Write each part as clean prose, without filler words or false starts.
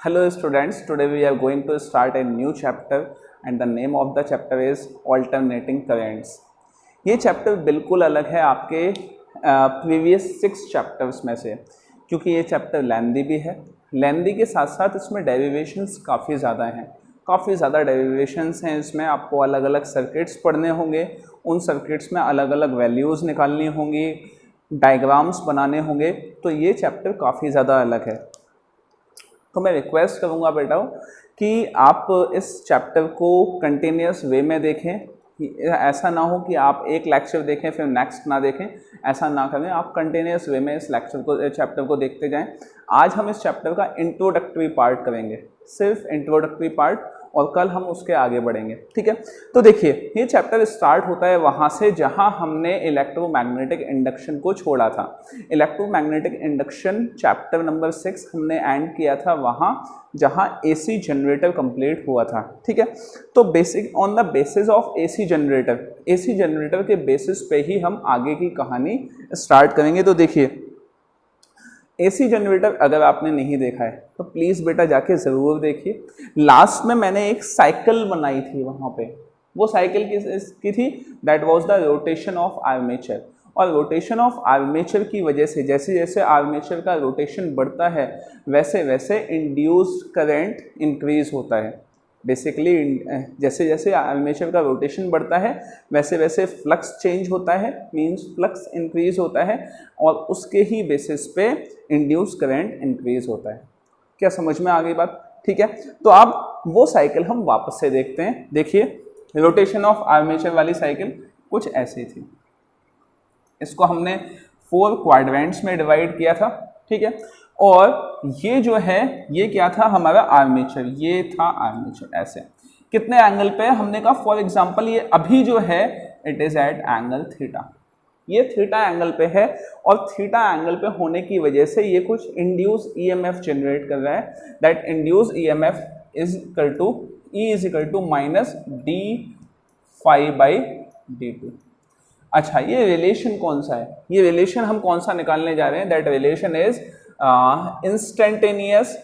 Hello students, today we are going to start a new chapter and the name of the chapter is Alternating Currents. ये chapter बिल्कुल अलग है आपके previous 6 chapters में से, क्योंकि ये चैप्टर लेंदी भी है। लेंदी के साथ साथ इसमें डेरिवेशंस काफ़ी ज़्यादा हैं, काफ़ी ज़्यादा डेरिवेशंस हैं। इसमें आपको अलग अलग सर्किट्स पढ़ने होंगे, उन सर्किट्स में अलग अलग वैल्यूज़ निकालनी होंगी, डायग्राम्स बनाने होंगे, तो ये चैप्टर काफ़ी ज़्यादा अलग है। तो मैं रिक्वेस्ट करूँगा बेटा कि आप इस चैप्टर को कंटिन्यूस वे में देखें। ऐसा ना हो कि आप एक लेक्चर देखें फिर नेक्स्ट ना देखें, ऐसा ना करें। आप कंटिन्यूस वे में इस चैप्टर को देखते जाएं। आज हम इस चैप्टर का इंट्रोडक्टरी पार्ट करेंगे, सिर्फ इंट्रोडक्टरी पार्ट, और कल हम उसके आगे बढ़ेंगे, ठीक है। तो देखिए, ये चैप्टर स्टार्ट होता है वहाँ से जहाँ हमने इलेक्ट्रोमैग्नेटिक इंडक्शन को छोड़ा था। इलेक्ट्रोमैग्नेटिक इंडक्शन चैप्टर नंबर 6 हमने एंड किया था वहाँ जहाँ एसी जनरेटर कंप्लीट हुआ था, ठीक है। तो basic on the basis of AC generator के बेसिस पे ही हम आगे की कहानी स्टार्ट करेंगे। तो देखिए, एसी जनरेटर अगर आपने नहीं देखा है तो प्लीज़ बेटा जाके ज़रूर देखिए। लास्ट में मैंने एक साइकिल बनाई थी वहाँ पे, वो साइकिल की थी, that was the rotation of armature. और रोटेशन ऑफ आर्मेचर की वजह से जैसे जैसे आर्मेचर का रोटेशन बढ़ता है वैसे वैसे इंड्यूस्ड करंट इंक्रीज होता है। बेसिकली जैसे जैसे आर्मेचर का रोटेशन बढ़ता है वैसे वैसे फ्लक्स चेंज होता है, मींस फ्लक्स इंक्रीज होता है, और उसके ही बेसिस पे इंड्यूस करंट इंक्रीज होता है। क्या समझ में आ गई बात? ठीक है। तो अब वो साइकिल हम वापस से देखते हैं। देखिए, रोटेशन ऑफ आर्मेचर वाली साइकिल कुछ ऐसी थी। इसको हमने 4 क्वाड्रेंट्स में डिवाइड किया था, ठीक है। और ये जो है ये क्या था हमारा आर्मेचर, ये था आर्मेचर। ऐसे कितने एंगल पे हमने कहा, फॉर एग्जांपल ये अभी जो है it is at angle theta, ये थीटा एंगल पे है, और थीटा एंगल पे होने की वजह से ये कुछ इंड्यूस ईएमएफ जनरेट कर रहा है। That induce EMF is equal to E is equal to minus d phi by d t. अच्छा, ये रिलेशन कौन सा है? ये रिलेशन हम कौन सा निकालने जा रहे हैं? That relation is instantaneous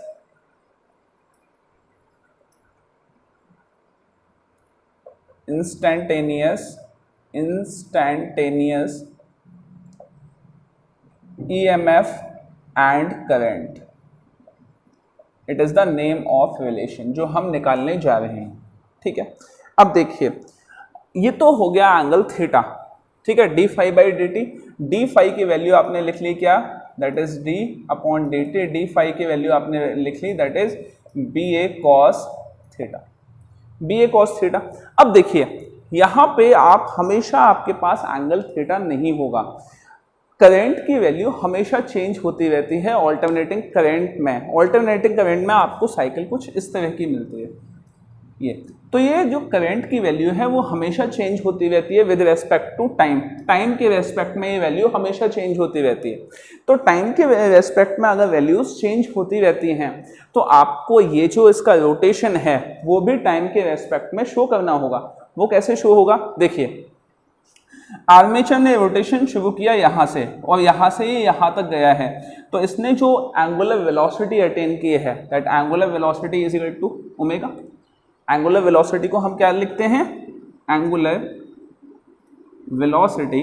EMF and current. It is the name of relation जो हम निकालने जा रहे हैं, ठीक है। अब देखिए, ये तो हो गया एंगल थीटा, ठीक है, d phi by d t. D phi की वैल्यू आपने लिख ली क्या? That is d upon d t. D phi की वैल्यू आपने लिख ली, that is B A cos theta, B A cos theta. अब देखिए, यहाँ पे आप हमेशा आपके पास एंगल थीटा नहीं होगा। करंट की वैल्यू हमेशा चेंज होती रहती है ऑल्टरनेटिंग करंट में। ऑल्टरनेटिंग करंट में आपको साइकिल कुछ इस तरह की मिलती है, ये तो ये जो करंट की वैल्यू है वो हमेशा चेंज होती रहती है with respect to time. Time के रेस्पेक्ट में ये वैल्यू हमेशा चेंज होती रहती है। तो टाइम के रेस्पेक्ट में अगर वैल्यूज चेंज होती रहती हैं तो आपको ये जो इसका रोटेशन है वो भी टाइम के रेस्पेक्ट में शो करना होगा। वो कैसे शो होगा? देखिए, आर्मेचर ने रोटेशन शुरू किया यहाँ से, और यहाँ से ये यहाँ तक गया है, तो इसने जो एंगुलर वेलोसिटी अटेन की है, that angular velocity is equal to omega. Angular velocity को हम क्या लिखते हैं? Angular velocity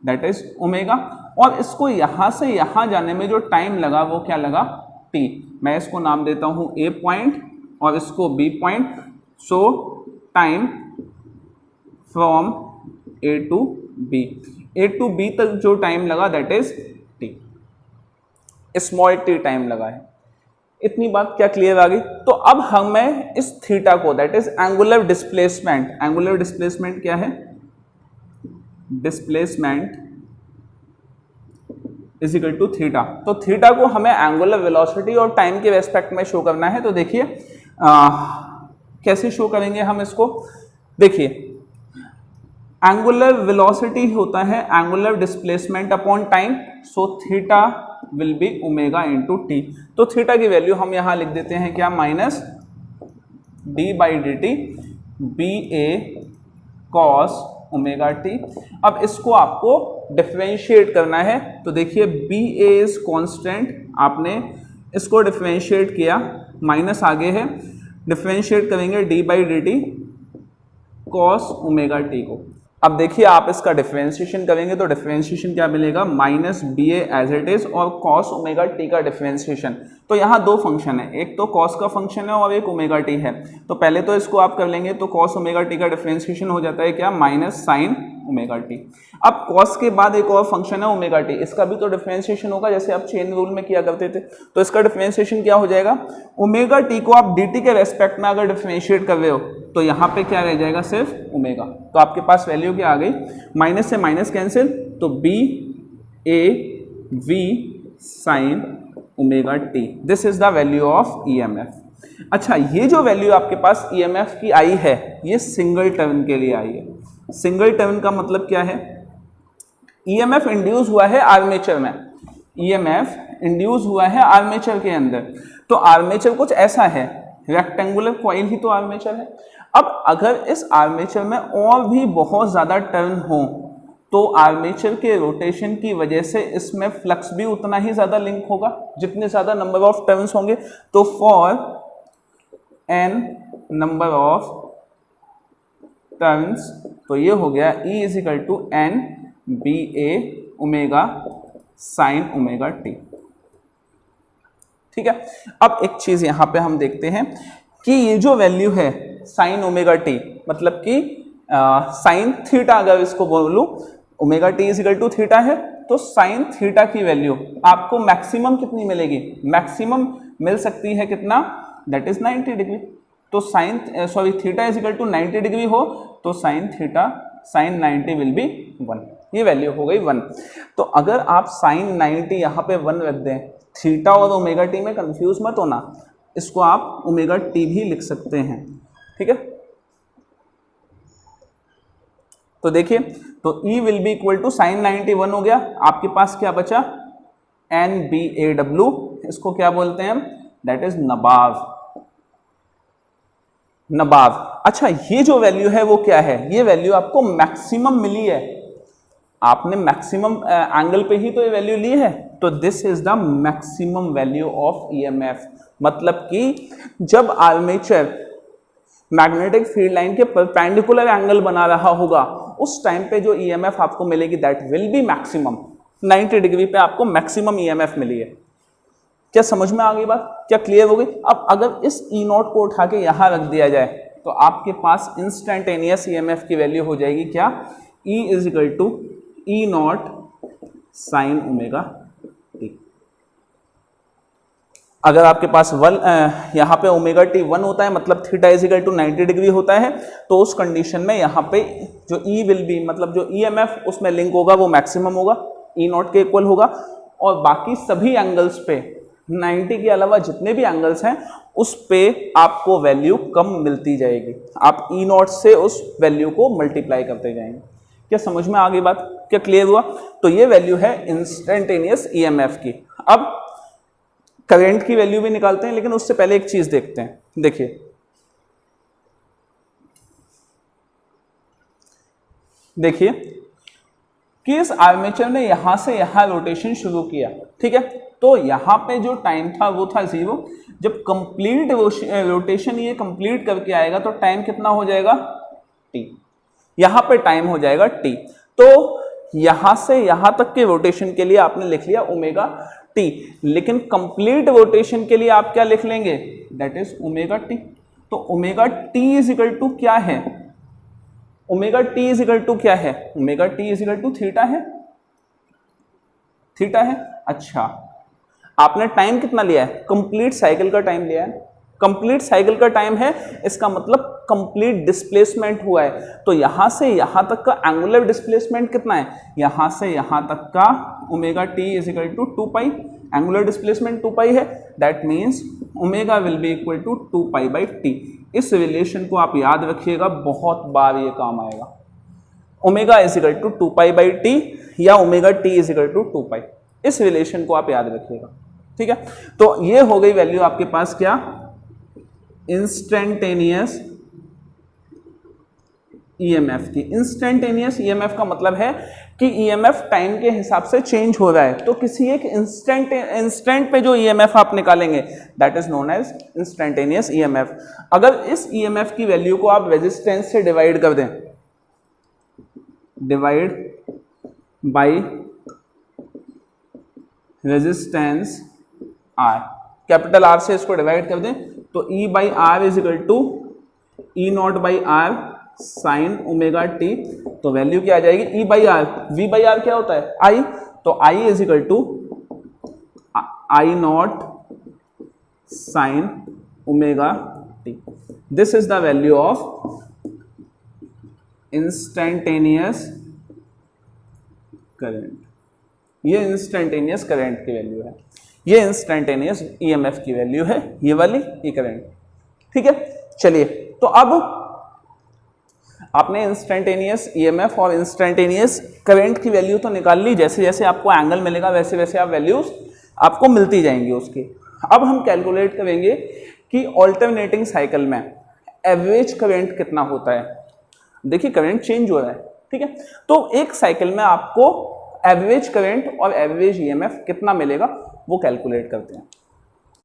that is omega. और इसको यहाँ से यहाँ जाने में जो टाइम लगा वो क्या लगा? t। मैं इसको नाम देता हूँ a पॉइंट और इसको b point. So time from a to b तक जो टाइम लगा that is t, small t time लगा है। इतनी बात क्या क्लियर आ गई? तो अब हमें इस थीटा को, that is angular displacement, angular displacement क्या है? Displacement is equal to theta. तो थीटा को हमें एंगुलर वेलोसिटी और टाइम के रेस्पेक्ट में शो करना है। तो देखिए कैसे शो करेंगे हम इसको? देखिए, एंगुलर वेलोसिटी होता है angular displacement upon time, so theta will be omega into t. तो थीटा की वैल्यू हम यहाँ लिख देते हैं क्या? Minus d by d t B A cos omega t. अब इसको आपको डिफरेंशिएट करना है, तो देखिए बी ए इज कॉन्स्टेंट, आपने इसको डिफरेंशिएट किया, माइनस आगे है, डिफरेंशिएट करेंगे D by d T cos omega T को। अब देखिए आप इसका डिफरेंशिएशन करेंगे तो डिफरेंशिएशन क्या मिलेगा, minus B A as it is और कॉस ओमेगा टी का डिफरेंशिएशन। तो यहाँ दो फंक्शन है, एक तो कॉस का फंक्शन है और एक ओमेगा टी है। तो पहले तो इसको आप कर लेंगे तो कॉस ओमेगा टी का डिफरेंशिएशन हो जाता है क्या, माइनस साइन ओमेगा टी। अब कॉस के बाद एक और फंक्शन है ओमेगा टी, इसका भी तो डिफरेंशिएशन होगा जैसे आप चेन रूल में किया करते थे। तो इसका डिफरेंशिएशन क्या हो जाएगा, ओमेगा टी को आप डी टी के रेस्पेक्ट में अगर डिफरेंशिएट कर रहे हो तो यहाँ पे क्या रह जाएगा, सिर्फ ओमेगा। तो आपके पास वैल्यू क्या आ गई, माइनस से माइनस कैंसिल, तो B A v sine omega t, this is the value of EMF. अच्छा, ये जो वैल्यू आपके पास ईएमएफ की आई है ये सिंगल टर्न के लिए आई है। सिंगल टर्न का मतलब क्या है, ईएमएफ इंड्यूस हुआ है आर्मेचर में, ईएमएफ इंड्यूस हुआ है आर्मेचर के अंदर। तो आर्मेचर कुछ ऐसा है, रेक्टेंगुलर कॉइल ही तो आर्मेचर है। अब अगर इस आर्मेचर में और भी बहुत ज़्यादा टर्न हो तो आर्मेचर के रोटेशन की वजह से इसमें फ्लक्स भी उतना ही ज़्यादा लिंक होगा, जितने ज़्यादा नंबर ऑफ टर्न्स होंगे। तो for N number of turns, तो ये हो गया E is equal to N B A omega sine omega t. ठीक है, अब एक चीज़ यहाँ पे हम देखते हैं कि ये जो वैल्यू है साइन ओमेगा टी, मतलब कि साइन थीटा, अगर इसको बोलूँ omega t is equal to theta है तो साइन थीटा की वैल्यू आपको मैक्सिमम कितनी मिलेगी, मैक्सिमम मिल सकती है कितना, दैट इज 90 डिग्री। तो sine theta is equal to 90 degree हो तो sine theta sine 90 will be 1, ये वैल्यू हो गई 1। तो अगर आप साइन 90 यहाँ पे 1 रख दें, थीटा और ओमेगा टी में कंफ्यूज मत होना, इसको आप ओमेगा टी भी लिख सकते हैं। ठीक है, तो देखिए, तो E will be equal to sine 91 हो गया, आपके पास क्या बचा, एन बी ए डब्ल्यू, इसको क्या बोलते हैं, दैट इज नबाव, नबाव। अच्छा, ये जो वैल्यू है वो क्या है, ये वैल्यू आपको मैक्सिमम मिली है, आपने मैक्सिमम एंगल पे ही तो ये वैल्यू ली है। तो this is the maximum value of EMF, मतलब कि जब आर्मेचर मैग्नेटिक फील्ड लाइन के परपेंडिकुलर एंगल बना रहा होगा उस टाइम पे जो ईएमएफ आपको मिलेगी that will be maximum. 90 degree पे आपको मैक्सिमम ईएमएफ मिली है। क्या समझ में आ गई बात, क्या क्लियर हो गई। अब अगर इस ई नॉट को उठा के यहाँ रख दिया जाए तो आपके पास इंस्टेंटेनियस ईएमएफ की वैल्यू हो जाएगी क्या, E is equal to E not sine omega t. अगर आपके पास यहाँ पे ओमेगा टी 1 होता है, मतलब theta is equal to 90 degree होता है, तो उस कंडीशन में यहाँ पे जो E विल बी, मतलब जो ईएमएफ उसमें लिंक होगा वो मैक्सिमम होगा, E नॉट के इक्वल होगा। और बाकी सभी एंगल्स पे 90 के अलावा जितने भी एंगल्स हैं उस पे आपको वैल्यू कम मिलती जाएगी, आप E नॉट से उस वैल्यू को मल्टीप्लाई करते जाएंगे। क्या समझ में आ गई बात, क्या क्लियर हुआ। तो ये वैल्यू है इंस्टेंटेनियस ईएमएफ की। अब करंट की वैल्यू भी निकालते हैं, लेकिन उससे पहले एक चीज देखते हैं। देखिए, देखिए कि इस आर्मेचर ने यहां से यहां रोटेशन शुरू किया, ठीक है, तो यहां पे जो टाइम था वो था 0। जब कंप्लीट रोटेशन ये कंप्लीट करके आएगा तो टाइम कितना हो जाएगा, t, यहां पे टाइम हो जाएगा t। तो यहां से यहां तक के रोटेशन के लिए आपने लिख लिया ओमेगा टी, लेकिन कंप्लीट रोटेशन के लिए आप क्या लिख लेंगे, दैट इज ओमेगा टी। तो omega t is equal to क्या है, omega t is equal to क्या है, omega t is equal to theta है, थीटा है। अच्छा, आपने टाइम कितना लिया है, कंप्लीट साइकिल का टाइम लिया है, कंप्लीट साइकिल का टाइम है, इसका मतलब कंप्लीट डिस्प्लेसमेंट हुआ है। तो यहां से यहां तक का एंगुलर डिस्प्लेसमेंट कितना है, यहां से यहां तक का omega t is equal to 2 pi, angular displacement 2 pi है, that means omega will be equal to 2 pi by t. इस रिलेशन को आप याद रखिएगा, बहुत बार ये काम आएगा। Omega is equal to 2 pi by t या omega t is equal to 2 pi, इस रिलेशन को आप याद रखिएगा, ठीक है। तो ये हो गई वैल्यू आपके पास क्या, इंस्टेंटेनियस ईएमएफ की। इंस्टेंटेनियस ईएमएफ का मतलब है कि ईएमएफ टाइम के हिसाब से चेंज हो रहा है, तो किसी एक इंस्टेंट पे जो ईएमएफ आप निकालेंगे that is known as instantaneous EMF. अगर इस ईएमएफ की वैल्यू को आप रेजिस्टेंस से डिवाइड कर दें, divide by resistance R, capital R से इसको डिवाइड कर दें तो E by R is equal to E naught by R sine omega t, तो वैल्यू क्या आ जाएगी E by R, V by R क्या होता है आई, तो I is equal to I naught sine omega t. This is the value of instantaneous current. ये instantaneous current की वैल्यू है, ये इंस्टेंटेनियस ईएमएफ की वैल्यू है, ये वाली ई करंट। ठीक है, चलिए तो अब आपने इंस्टेंटेनियस ईएमएफ और इंस्टेंटेनियस करंट की वैल्यू तो निकाल ली, जैसे जैसे आपको एंगल मिलेगा वैसे वैसे आप वैल्यूज आपको मिलती जाएंगी उसकी। अब हम कैलकुलेट करेंगे कि ऑल्टरनेटिंग साइकिल में एवरेज करंट कितना होता है। देखिए करंट चेंज हो रहा है, ठीक है, तो एक साइकिल में आपको एवरेज करंट और एवरेज ईएमएफ कितना मिलेगा वो कैलकुलेट करते हैं।